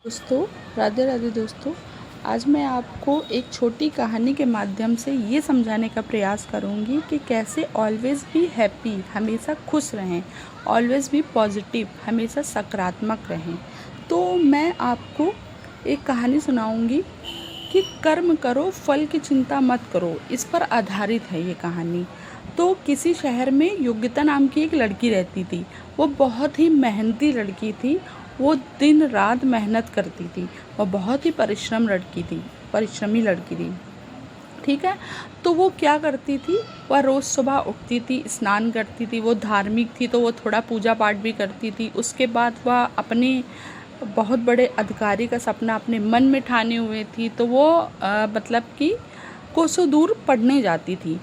दोस्तों, राधे राधे दोस्तों। आज मैं आपको एक छोटी कहानी के माध्यम से ये समझाने का प्रयास करूँगी कि कैसे ऑलवेज़ बी हैप्पी, हमेशा खुश रहें, ऑलवेज़ बी पॉजिटिव, हमेशा सकारात्मक रहें। तो मैं आपको एक कहानी सुनाऊँगी कि कर्म करो, फल की चिंता मत करो। इस पर आधारित है ये कहानी। तो किसी शहर में योग्यता नाम की एक लड़की रहती थी। वो बहुत ही मेहनती लड़की थी। वो दिन रात मेहनत करती थी। वो बहुत ही परिश्रमी लड़की थी। ठीक है। तो वो क्या करती थी, वह रोज़ सुबह उठती थी, स्नान करती थी। वो धार्मिक थी तो वो थोड़ा पूजा पाठ भी करती थी। उसके बाद वह अपने बहुत बड़े अधिकारी का सपना अपने मन में ठाने हुए थी। तो वो मतलब कि कोसों दूर पढ़ने जाती थी।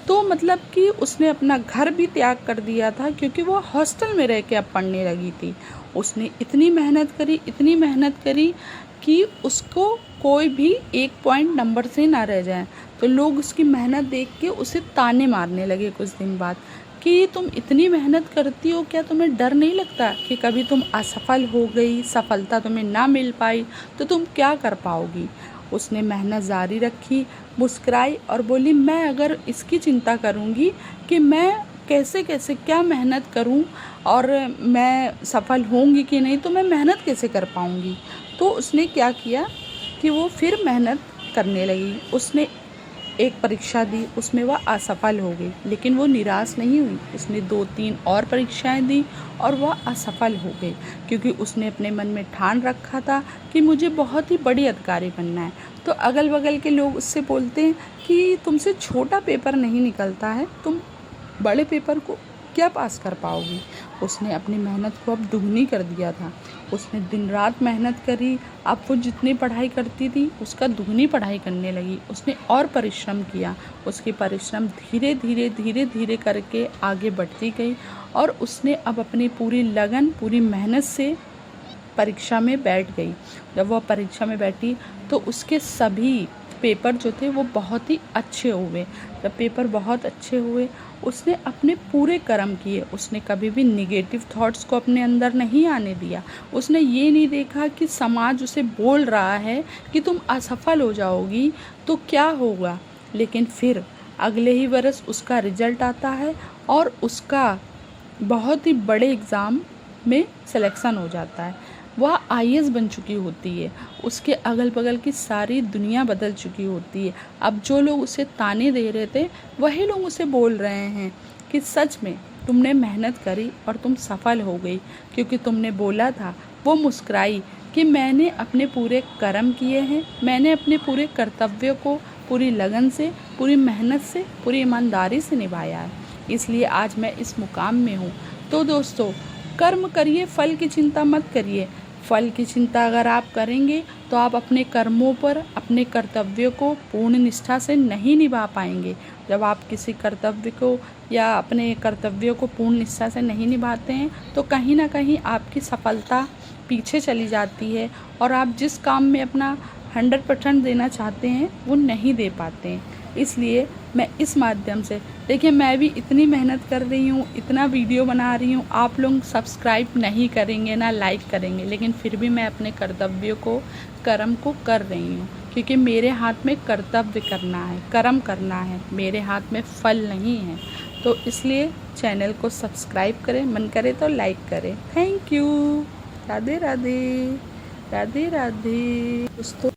तो मतलब कि उसने अपना घर भी त्याग कर दिया था, क्योंकि वो हॉस्टल में रह के अब पढ़ने लगी थी। उसने इतनी मेहनत करी कि उसको कोई भी एक पॉइंट नंबर से ना रह जाए। तो लोग उसकी मेहनत देख के उसे ताने मारने लगे कुछ दिन बाद कि तुम इतनी मेहनत करती हो, क्या तुम्हें डर नहीं लगता कि कभी तुम असफल हो गई, सफलता तुम्हें ना मिल पाई तो तुम क्या कर पाओगी। उसने मेहनत जारी रखी, मुस्कुराई और बोली, मैं अगर इसकी चिंता करूँगी कि मैं कैसे कैसे क्या मेहनत करूं और मैं सफल होंगी कि नहीं, तो मैं मेहनत कैसे कर पाऊंगी। तो उसने क्या किया कि वो फिर मेहनत करने लगी। उसने एक परीक्षा दी, उसमें वह असफल हो गई, लेकिन वो निराश नहीं हुई। उसने 2-3 और परीक्षाएं दी और वह असफल हो गई, क्योंकि उसने अपने मन में ठान रखा था कि मुझे बहुत ही बड़ी अधिकारी बनना है। तो अगल बगल के लोग उससे बोलते हैं कि तुमसे छोटा पेपर नहीं निकलता है, तुम बड़े पेपर को क्या पास कर पाओगी। उसने अपनी मेहनत को अब दुगनी कर दिया था। उसने दिन रात मेहनत करी। अब वो जितनी पढ़ाई करती थी उसका दुगनी पढ़ाई करने लगी। उसने और परिश्रम किया। उसकी परिश्रम धीरे धीरे करके आगे बढ़ती गई और उसने अब अपनी पूरी लगन, पूरी मेहनत से परीक्षा में बैठ गई। जब वह परीक्षा में बैठी तो उसके सभी पेपर जो थे वो बहुत ही अच्छे हुए। जब पेपर बहुत अच्छे हुए, उसने अपने पूरे कर्म किए। उसने कभी भी निगेटिव थॉट्स को अपने अंदर नहीं आने दिया। उसने ये नहीं देखा कि समाज उसे बोल रहा है कि तुम असफल हो जाओगी तो क्या होगा। लेकिन फिर अगले ही वर्ष उसका रिजल्ट आता है और उसका बहुत ही बड़े एग्ज़ाम में सिलेक्शन हो जाता है। वह आईएएस बन चुकी होती है। उसके अगल बगल की सारी दुनिया बदल चुकी होती है। अब जो लोग उसे ताने दे रहे थे वही लोग उसे बोल रहे हैं कि सच में तुमने मेहनत करी और तुम सफल हो गई, क्योंकि तुमने बोला था। वो मुस्कुराई कि मैंने अपने पूरे कर्म किए हैं, मैंने अपने पूरे कर्तव्यों को पूरी लगन से, पूरी मेहनत से, पूरी ईमानदारी से निभाया है, इसलिए आज मैं इस मुकाम में हूँ। तो दोस्तों, कर्म करिए, फल की चिंता मत करिए। फल की चिंता अगर आप करेंगे तो आप अपने कर्मों पर, अपने कर्तव्यों को पूर्ण निष्ठा से नहीं निभा पाएंगे। जब आप किसी कर्तव्य को या अपने कर्तव्यों को पूर्ण निष्ठा से नहीं निभाते हैं तो कहीं ना कहीं आपकी सफलता पीछे चली जाती है और आप जिस काम में अपना 100% देना चाहते हैं वो नहीं दे पाते हैं। इसलिए मैं इस माध्यम से, देखिए, मैं भी इतनी मेहनत कर रही हूँ, इतना वीडियो बना रही हूँ, आप लोग सब्सक्राइब नहीं करेंगे ना लाइक करेंगे, लेकिन फिर भी मैं अपने कर्तव्यों को, कर्म को कर रही हूँ, क्योंकि मेरे हाथ में कर्तव्य करना है, कर्म करना है, मेरे हाथ में फल नहीं है। तो इसलिए चैनल को सब्सक्राइब करें, मन करे तो लाइक करें। Thank you. राधे राधे, राधे राधे दोस्तों।